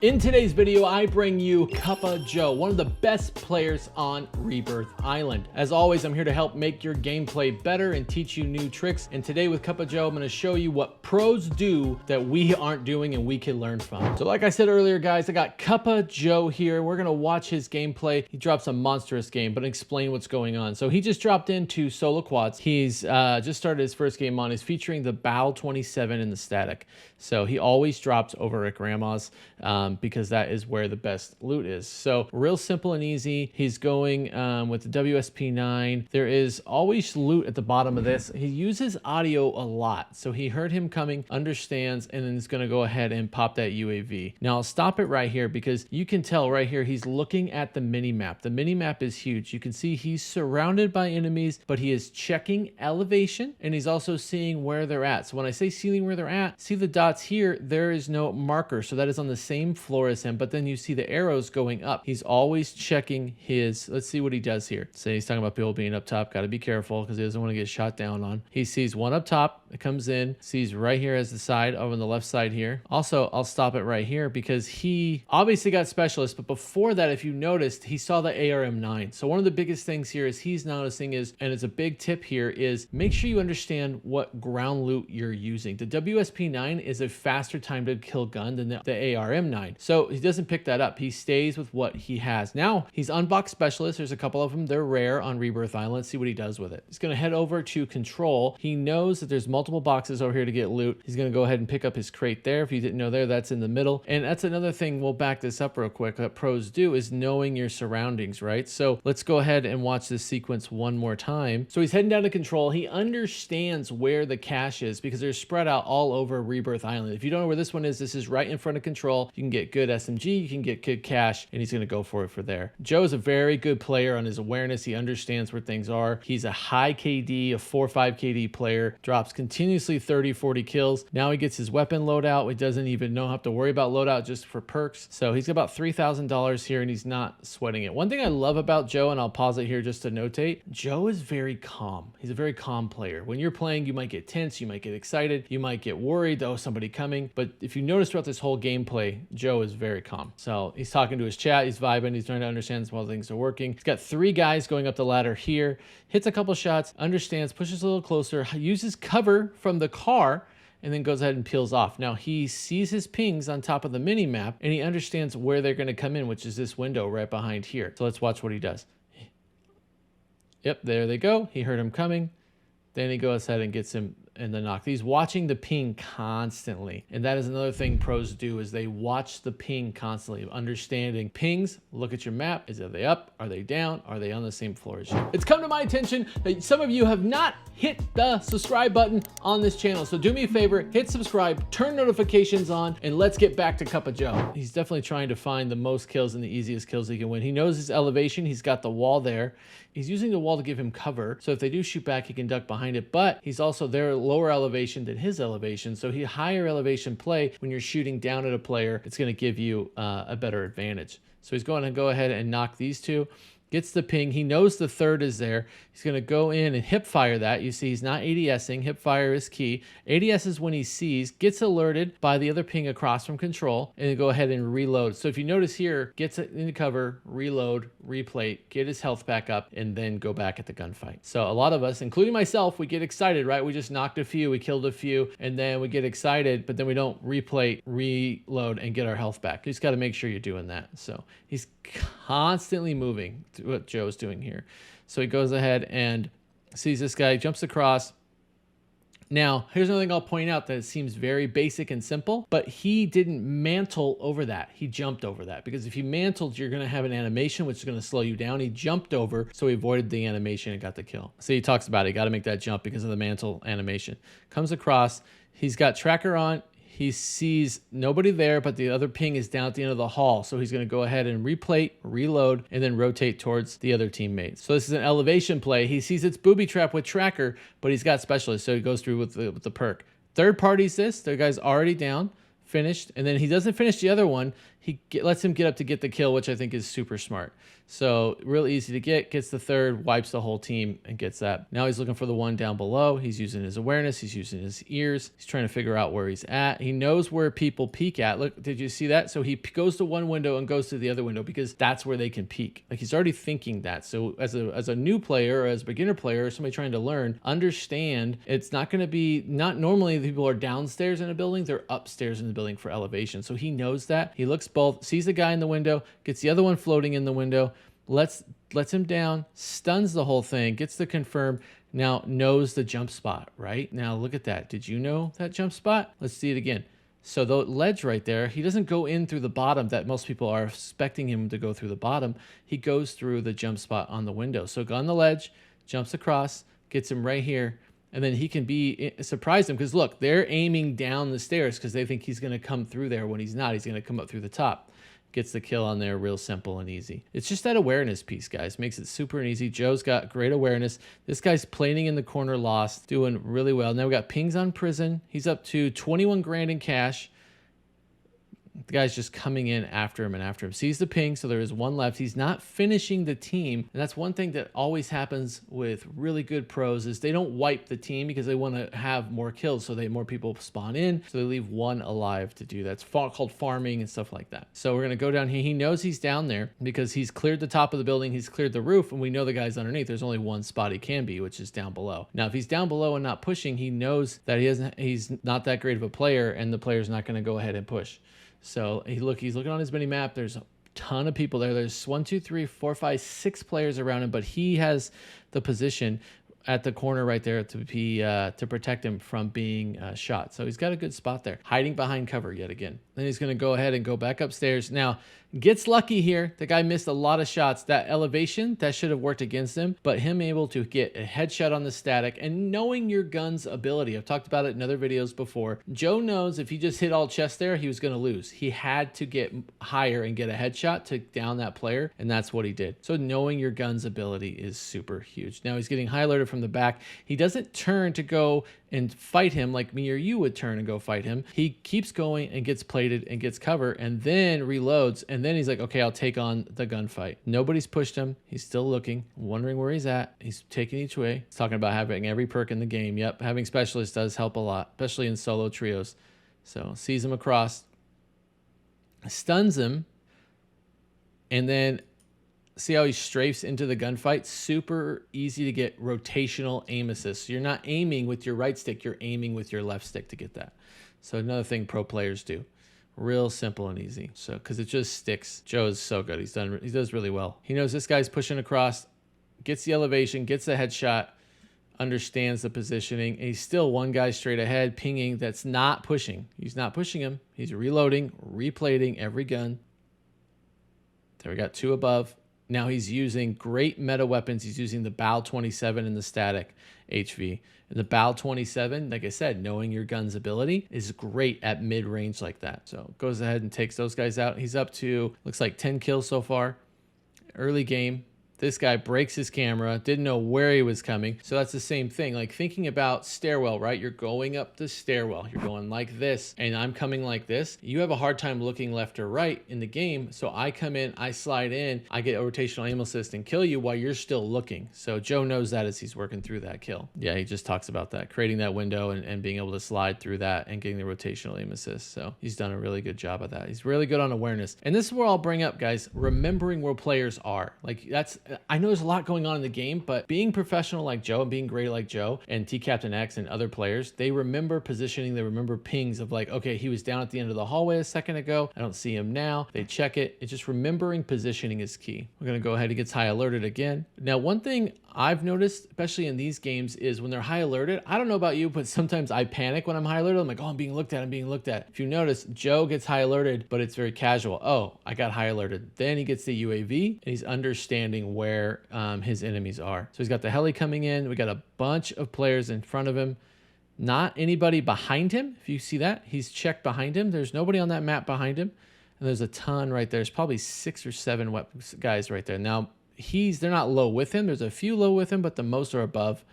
In today's video, I bring you CuppaJoe, one of the best players on Rebirth Island. As always, I'm here to help make your gameplay better and teach you new tricks. And today with CuppaJoe, I'm going to show you what pros do that we aren't doing and we can learn from. So like I said earlier, guys, I got CuppaJoe here. We're going to watch his gameplay. He drops a monstrous game, but explain what's going on. So he just dropped into solo quads. He's just started his first game on. He's featuring the Bow 27 in the static. So he always drops over at Grandma's because that is where the best loot is. So real simple and easy. He's going with the WSP9. There is always loot at the bottom of this. He uses audio a lot. So he heard him coming, understands, and then is going to go ahead and pop that UAV. Now I'll stop it right here because you can tell right here he's looking at the minimap. The minimap is huge. You can see he's surrounded by enemies, but he is checking elevation and he's also seeing where they're at. So when I say seeing where they're at, see the dots here, there is no marker. So that is on the same floor as him, but then you see the arrows going up. He's always checking his, let's see what he does here. So he's talking about people being up top. Got to be careful because he doesn't want to get shot down on. He sees one up top. It comes in, sees right here as the side over on the left side here. Also, I'll stop it right here because he obviously got specialist, but before that, if you noticed, he saw the ARM9. So one of the biggest things here is he's noticing is, and it's a big tip here, is make sure you understand what ground loot you're using. The WSP9 is a faster time to kill gun than the ARM9. So he doesn't pick that up. He stays with what he has. Now he's unbox specialist. There's a couple of them. They're rare on Rebirth Island. Let's see what he does with it. He's going to head over to control. He knows that there's multiple boxes over here to get loot. He's going to go ahead and pick up his crate there. If you didn't know there, that's in the middle. And that's another thing. We'll back this up real quick. That pros do is knowing your surroundings, right? So let's go ahead and watch this sequence one more time. So he's heading down to control. He understands where the cache is because they're spread out all over Rebirth Island. If you don't know where this one is, this is right in front of control. You can get good SMG, you can get good cash, and he's going to go for it for there. Joe is a very good player on his awareness. He understands where things are. He's a high KD, a 4-5 KD player, drops continuously 30, 40 kills. Now he gets his weapon loadout. He doesn't even have to worry about loadout just for perks. So he's got about $3,000 here and he's not sweating it. One thing I love about Joe, and I'll pause it here just to notate, Joe is very calm. He's a very calm player. When you're playing, you might get tense, you might get excited, you might get worried, oh, somebody coming. But if you notice throughout this whole gameplay, Joe is very calm. So he's talking to his chat, he's vibing, he's trying to understand while things are working. He's got 3 guys going up the ladder here, hits a couple shots, understands, pushes a little closer, uses cover from the car, and then goes ahead and peels off. Now he sees his pings on top of the mini map and he understands where they're going to come in, which is this window right behind here. So let's watch what he does. Yep, there they go. He heard him coming. Then he goes ahead and gets him in the knock. He's watching the ping constantly. And that is another thing pros do is they watch the ping constantly, understanding pings. Look at your map. Are they up? Are they down? Are they on the same floor as you? It's come to my attention that some of you have not hit the subscribe button on this channel. So do me a favor, hit subscribe, turn notifications on, and let's get back to CuppaJoe. He's definitely trying to find the most kills and the easiest kills he can win. He knows his elevation. He's got the wall there. He's using the wall to give him cover. So if they do shoot back, he can duck behind it, but he's also there lower elevation than his elevation. So he higher elevation play when you're shooting down at a player, it's going to give you a better advantage. So he's going to go ahead and knock these two. Gets the ping. He knows the third is there. He's going to go in and hip fire that. You see he's not ADSing. Hip fire is key. ADS is when he sees, gets alerted by the other ping across from control, and then go ahead and reload. So if you notice here, gets it into cover, reload, replate, get his health back up, and then go back at the gunfight. So a lot of us, including myself, we get excited, right? We just knocked a few, we killed a few, and then we get excited, but then we don't replate, reload, and get our health back. You just got to make sure you're doing that. So he's constantly moving to what Joe's doing here. So he goes ahead and sees this guy, jumps across. Now, here's another thing I'll point out that it seems very basic and simple, but he didn't mantle over that. He jumped over that because if you mantled, you're going to have an animation, which is going to slow you down. He jumped over, so he avoided the animation and got the kill. So he talks about it. You got to make that jump because of the mantle animation. Comes across. He's got tracker on. He sees nobody there, but the other ping is down at the end of the hall. So he's going to go ahead and replate, reload, and then rotate towards the other teammate. So this is an elevation play. He sees it's booby trap with tracker, but he's got specialist, so he goes through with the perk. Third party's this. The guy's already down, finished, and then he doesn't finish the other one. lets him get up to get the kill, which I think is super smart. So real easy to get, gets the third, wipes the whole team and gets that. Now he's looking for the one down below. He's using his awareness. He's using his ears. He's trying to figure out where he's at. He knows where people peek at. Look, did you see that? So he goes to one window and goes to the other window because that's where they can peek. Like he's already thinking that. So as a new player or as a beginner player or somebody trying to learn, understand it's not going to be, not normally the people are downstairs in a building, they're upstairs in the building for elevation. So he knows that. He looks both, sees the guy in the window, gets the other one floating in the window, lets him down, stuns the whole thing, gets the confirm, now knows the jump spot, right? Now look at that. Did you know that jump spot? Let's see it again. So the ledge right there, he doesn't go in through the bottom that most people are expecting him to go through the bottom. He goes through the jump spot on the window. So go on the ledge, jumps across, gets him right here, and then he can surprise him because look, they're aiming down the stairs because they think he's going to come through there when he's not. He's going to come up through the top. Gets the kill on there real simple and easy. It's just that awareness piece, guys. Makes it super and easy. Joe's got great awareness. This guy's planing in the corner lost, doing really well. Now we got pings on prison. He's up to 21 grand in cash. The guy's just coming in after him and after him. Sees the ping, so there is one left. He's not finishing the team. And that's one thing that always happens with really good pros is they don't wipe the team because they want to have more kills. So more people spawn in. So they leave one alive to do that. It's called farming and stuff like that. So we're going to go down here. He knows he's down there because he's cleared the top of the building. He's cleared the roof. And we know the guy's underneath. There's only one spot he can be, which is down below. Now, if he's down below and not pushing, he knows that he's not that great of a player and the player's not going to go ahead and push. So he's looking on his mini map. There's a ton of people there. There's 1, 2, 3, 4, 5, 6 players around him, but he has the position at the corner right there to protect him from being shot. So he's got a good spot there, hiding behind cover yet again. Then he's going to go ahead and go back upstairs. Now, gets lucky here. The guy missed a lot of shots. That elevation, that should have worked against him, but him able to get a headshot on the static and knowing your gun's ability. I've talked about it in other videos before. Joe knows if he just hit all chest there, he was going to lose. He had to get higher and get a headshot to down that player, and that's what he did. So knowing your gun's ability is super huge. Now he's getting high alerted from the back. He doesn't turn to go and fight him like me or you would turn and go fight him. He keeps going and gets plated and gets cover and then reloads. And then he's like, okay, I'll take on the gunfight. Nobody's pushed him. He's still looking, wondering where he's at. He's taking each way. He's talking about having every perk in the game. Yep, having specialists does help a lot, especially in solo trios. So sees him across, stuns him, and then see how he strafes into the gunfight? Super easy to get rotational aim assist. So you're not aiming with your right stick, you're aiming with your left stick to get that. So another thing pro players do. Real simple and easy. So because it just sticks. Joe is so good. He does really well. He knows this guy's pushing across, gets the elevation, gets the headshot, understands the positioning, and he's still one guy straight ahead, pinging that's not pushing. He's not pushing him. He's reloading, replating every gun. There we got 2 above. Now he's using great meta weapons. He's using the BAL 27 and the static HV. And the BAL 27, like I said, knowing your gun's ability is great at mid-range like that. So goes ahead and takes those guys out. He's up to, looks like 10 kills so far. Early game. This guy breaks his camera, didn't know where he was coming. So that's the same thing, like thinking about stairwell, right? You're going up the stairwell, you're going like this, and I'm coming like this. You have a hard time looking left or right in the game. So I come in, I slide in, I get a rotational aim assist and kill you while you're still looking. So Joe knows that as he's working through that kill. Yeah, he just talks about that, creating that window and being able to slide through that and getting the rotational aim assist. So he's done a really good job of that. He's really good on awareness. And this is where I'll bring up, guys, remembering where players are. Like I know there's a lot going on in the game, but being professional like Joe and being great like Joe and T-Captain X and other players, they remember positioning, they remember pings of like, okay, he was down at the end of the hallway a second ago. I don't see him now. They check it. It's just remembering positioning is key. We're going to go ahead and get high alerted again. Now, one thing I've noticed, especially in these games, is when they're high alerted, I don't know about you, but sometimes I panic when I'm high alerted. I'm like, oh, I'm being looked at, I'm being looked at. If you notice, Joe gets high alerted, but it's very casual. Oh, I got high alerted. Then he gets the UAV and he's understanding where his enemies are. So he's got the heli coming in. We got a bunch of players in front of him. Not anybody behind him. If you see that, he's checked behind him. There's nobody on that map behind him. And there's a ton right there. There's probably 6 or 7 guys right there. Now, they're not low with him. There's a few low with him, but the most are above.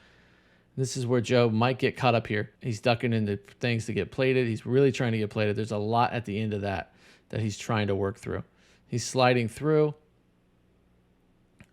This is where Joe might get caught up here. He's ducking into things to get plated. He's really trying to get plated. There's a lot at the end of that. that he's trying to work through. He's sliding through,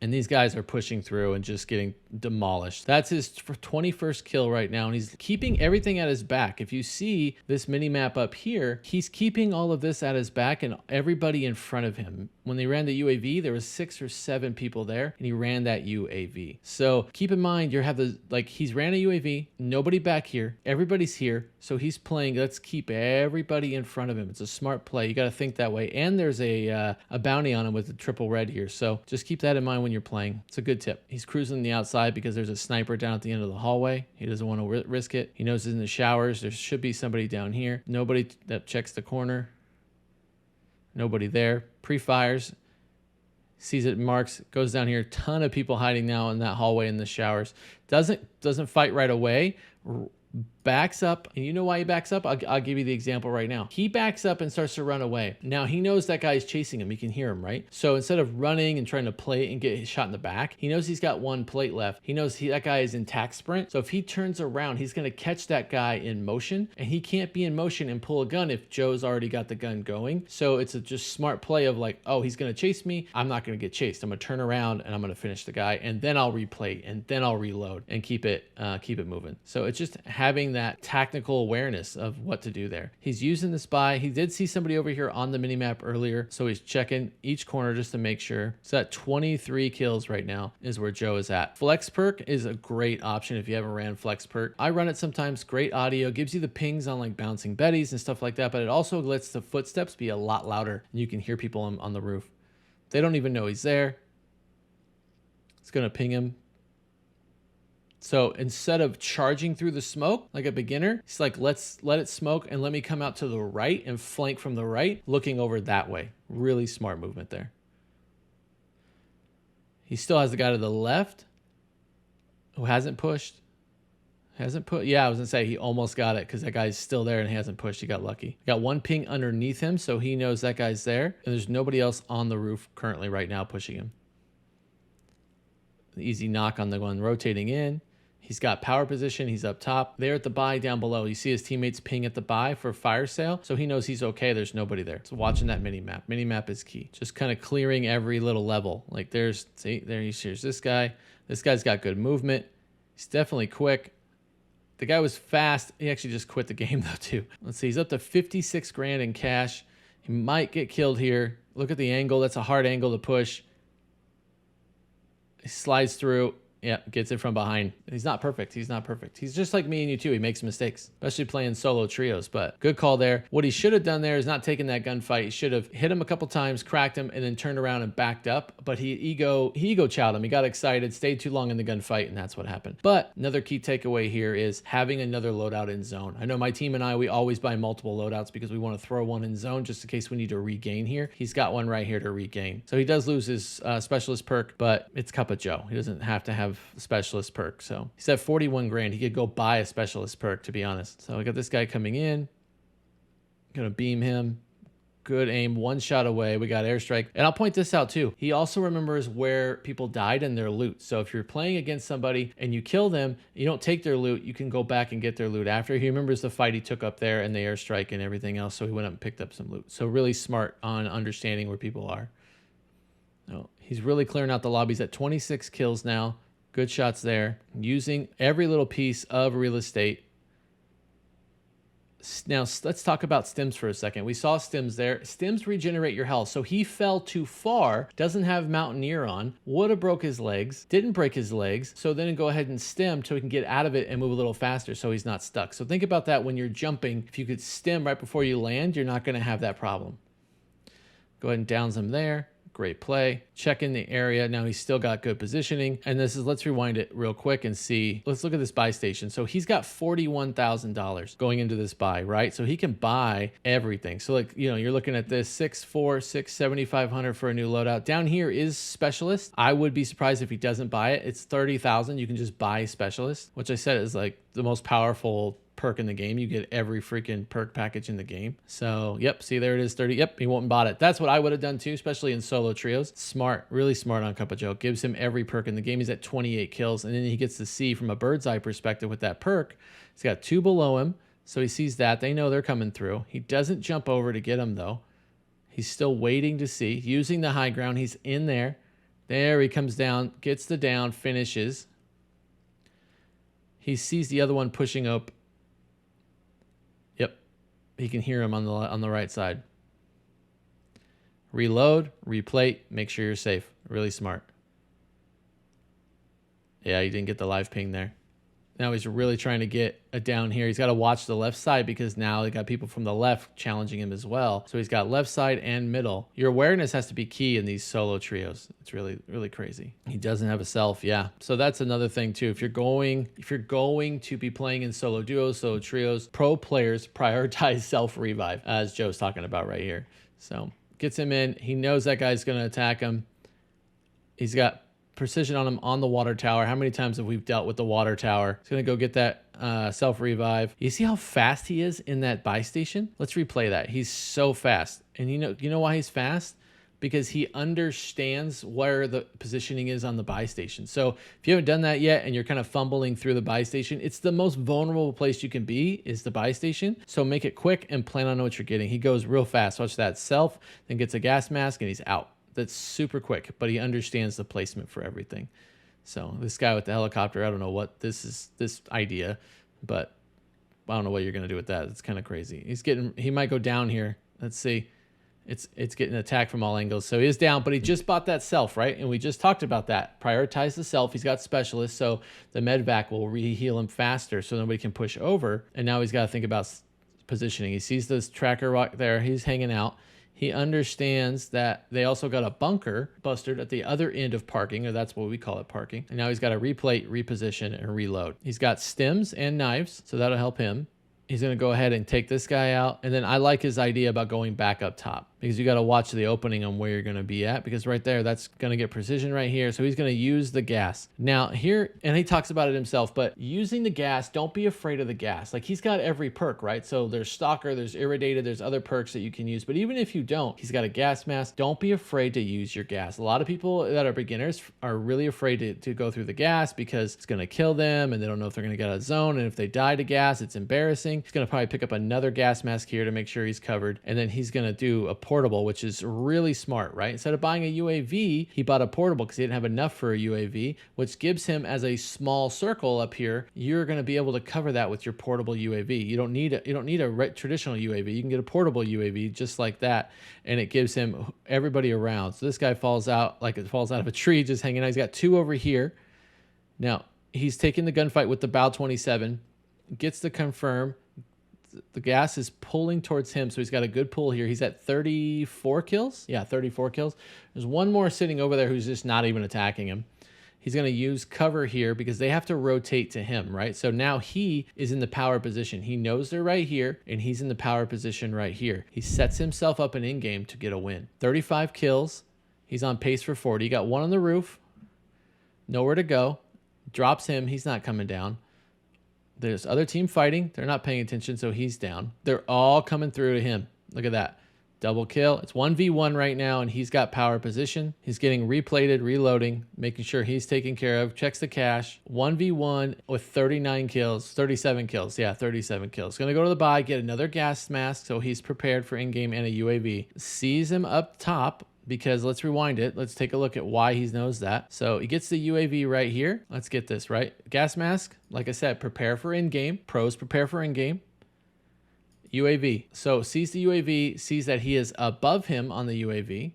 and these guys are pushing through and just getting demolished. That's his 21st kill right now, and he's keeping everything at his back. If you see this mini map up here, he's keeping all of this at his back and everybody in front of him. When they ran the UAV, there was 6 or 7 people there, and he ran that UAV. So keep in mind, he's ran a UAV, nobody back here, everybody's here, so he's playing, let's keep everybody in front of him. It's a smart play. You got to think that way. And there's a bounty on him with the triple red here, so just keep that in mind when you're playing. It's a good tip. He's cruising the outside because there's a sniper down at the end of the hallway. He doesn't want to risk it. He knows he's in the showers. There should be somebody down here. Nobody that checks the corner. Nobody there. Pre-fires. Sees it, marks, goes down here. Ton of people hiding now in that hallway in the showers. Doesn't fight right away. Backs up, and you know why he backs up? I'll give you the example right now. He backs up and starts to run away. Now he knows that guy's chasing him. He can hear him, right? So instead of running and trying to plate and get shot in the back, he knows he's got one plate left. He knows that guy is in tac sprint. So if he turns around, he's going to catch that guy in motion, and he can't be in motion and pull a gun if Joe's already got the gun going. So it's a just smart play of like, oh, he's going to chase me. I'm not going to get chased. I'm going to turn around and I'm going to finish the guy, and then I'll replate, and then I'll reload and keep it moving. So it's just having that technical awareness of what to do there. He's using the spy. He did see somebody over here on the minimap earlier, so he's checking each corner just to make sure. So at 23 kills right now is where Joe is at. Flex perk is a great option if you haven't ran flex perk. I run it sometimes. Great audio. Gives you the pings on like bouncing betties and stuff like that, but it also lets the footsteps be a lot louder, and you can hear people on the roof. They don't even know he's there. It's going to ping him. So instead of charging through the smoke like a beginner, it's like, let's let it smoke and let me come out to the right and flank from the right, looking over that way. Really smart movement there. He still has the guy to the left who hasn't pushed. Yeah, I was gonna say he almost got it because that guy's still there and he hasn't pushed. He got lucky. Got one ping underneath him, so he knows that guy's there. And there's nobody else on the roof currently right now pushing him. Easy knock on the one rotating in. He's got power position. He's up top. There at the buy down below. You see his teammates ping at the buy for fire sale. So he knows he's okay. There's nobody there. So watching that mini map. Mini map is key. Just kind of clearing every little level. Like there's this guy. This guy's got good movement. He's definitely quick. The guy was fast. He actually just quit the game though too. Let's see. He's up to 56 grand in cash. He might get killed here. Look at the angle. That's a hard angle to push. He slides through. Yeah, gets it from behind. He's not perfect. He's not perfect. He's just like me and you too. He makes mistakes, especially playing solo trios, but good call there. What he should have done there is not taking that gunfight. He should have hit him a couple times, cracked him, and then turned around and backed up. But he ego chowed him. He got excited, stayed too long in the gunfight, and that's what happened. But another key takeaway here is having another loadout in zone. I know my team and I, we always buy multiple loadouts because we want to throw one in zone just in case we need to regain here. He's got one right here to regain. So he does lose his specialist perk, but it's CuppaJoe. He doesn't have to have specialist perk. So he's at 41 grand. He could go buy a specialist perk, to be honest. So we got this guy coming in. Gonna beam him. Good aim, one shot away. We got airstrike. And I'll point this out too. He also remembers where people died and their loot. So if you're playing against somebody and you kill them, you don't take their loot, you can go back and get their loot after. He remembers the fight he took up there and the airstrike and everything else. So he went up and picked up some loot. So really smart on understanding where people are. No, he's really clearing out the lobbies at 26 kills now. Good shots there. Using every little piece of real estate. Now, let's talk about stims for a second. We saw stims there. Stims regenerate your health. So he fell too far, doesn't have Mountaineer on, would have broke his legs, didn't break his legs. So then go ahead and stim so he can get out of it and move a little faster so he's not stuck. So think about that when you're jumping. If you could stim right before you land, you're not going to have that problem. Go ahead and downs him there. Great play. Check in the area. Now he's still got good positioning. And this is, let's rewind it real quick and see. Let's look at this buy station. So he's got $41,000 going into this buy, right? So he can buy everything. So like, you know, you're looking at this 6,400, 7,500 for a new loadout. Down here is specialist. I would be surprised if he doesn't buy it. It's 30,000. You can just buy specialist, which I said is like the most powerful perk in the game. You get every freaking perk package in the game. So yep, see, there it is, 30. Yep, he won't and bought it. That's what I would have done too, especially in solo trios. Smart, really smart on CuppaJoe. Gives him every perk in the game. He's at 28 kills, and then he gets to see from a bird's eye perspective with that perk. He's got two below him, so he sees that. They know they're coming through. He doesn't jump over to get him though. He's still waiting to see, using the high ground. He's in there. There he comes down, gets the down, finishes. He sees the other one pushing up. Yep, he can hear him on the right side. Reload, replate, make sure you're safe. Really smart. Yeah, he didn't get the live ping there. Now he's really trying to get a down here. He's got to watch the left side because now they got people from the left challenging him as well. So he's got left side and middle. Your awareness has to be key in these solo trios. It's really, really crazy. He doesn't have a self. Yeah. So that's another thing too. If you're going to be playing in solo duos, solo trios, pro players prioritize self revive, as Joe's talking about right here. So gets him in. He knows that guy's going to attack him. He's got precision on him on the water tower. How many times have we dealt with the water tower? He's going to go get that self revive. You see how fast he is in that buy station? Let's replay that. He's so fast. And you know why he's fast? Because he understands where the positioning is on the buy station. So if you haven't done that yet and you're kind of fumbling through the buy station, it's the most vulnerable place you can be is the buy station. So make it quick and plan on what you're getting. He goes real fast. Watch that. Self, then gets a gas mask and he's out. That's super quick, but he understands the placement for everything. So this guy with the helicopter, I don't know what this idea, but I don't know what you're going to do with that. It's kind of crazy. He might go down here. Let's see. It's getting attacked from all angles. So he is down, but he just bought that self, right? And we just talked about that. Prioritize the self. He's got specialists, so the medvac will heal him faster so nobody can push over. And now he's got to think about positioning. He sees this tracker rock there. He's hanging out. He understands that they also got a bunker busted at the other end of parking, or that's what we call it, parking. And now he's got to replate, reposition, and reload. He's got stims and knives, so that'll help him. He's going to go ahead and take this guy out. And then I like his idea about going back up top because you got to watch the opening on where you're going to be at, because right there, that's going to get precision right here. So he's going to use the gas. Now here, and he talks about it himself, but using the gas, don't be afraid of the gas. Like he's got every perk, right? So there's Stalker, there's Irradiated, there's other perks that you can use. But even if you don't, he's got a gas mask. Don't be afraid to use your gas. A lot of people that are beginners are really afraid to go through the gas because it's going to kill them and they don't know if they're going to get out of zone. And if they die to gas, it's embarrassing. He's going to probably pick up another gas mask here to make sure he's covered. And then he's going to do a portable, which is really smart, right? Instead of buying a UAV, he bought a portable because he didn't have enough for a UAV, which gives him as a small circle up here. You're going to be able to cover that with your portable UAV. You don't need a traditional UAV. You can get a portable UAV just like that, and it gives him everybody around. So this guy falls out like it falls out of a tree, just hanging out. He's got two over here. Now he's taking the gunfight with the Bow 27, gets the confirm. The gas is pulling towards him, so he's got a good pull here. He's at 34 kills. Yeah, 34 kills. There's one more sitting over there who's just not even attacking him. He's going to use cover here because they have to rotate to him, right? So now he is in the power position. He knows they're right here, and he's in the power position right here. He sets himself up in in-game to get a win. 35 kills. He's on pace for 40. He got one on the roof. Nowhere to go. Drops him. He's not coming down. There's other team fighting. They're not paying attention, so he's down. They're all coming through to him. Look at that. Double kill. It's 1v1 right now, and he's got power position. He's getting replated, reloading, making sure he's taken care of. Checks the cache. 1v1 with 39 kills. 37 kills. Yeah, 37 kills. Going to go to the buy, get another gas mask, so he's prepared for in-game and a UAV. Sees him up top. Because let's rewind it. Let's take a look at why he knows that. So he gets the UAV right here. Let's get this right. Gas mask, like I said, prepare for in-game. Pros prepare for in-game. UAV. So sees the UAV, sees that he is above him on the UAV.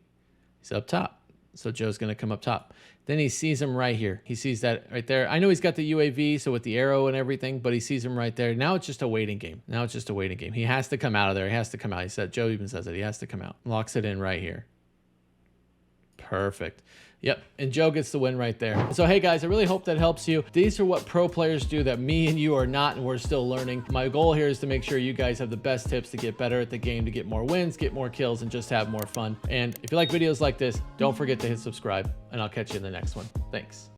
He's up top. So Joe's going to come up top. Then he sees him right here. He sees that right there. I know he's got the UAV, so with the arrow and everything, but he sees him right there. Now it's just a waiting game. Now it's just a waiting game. He has to come out of there. He has to come out. He said, Joe even says it. He has to come out. Locks it in right here. Perfect. Yep. And Joe gets the win right there. So, hey guys, I really hope that helps you. These are what pro players do that me and you are not, and we're still learning. My goal here is to make sure you guys have the best tips to get better at the game, to get more wins, get more kills, and just have more fun. And if you like videos like this, don't forget to hit subscribe, and I'll catch you in the next one. Thanks.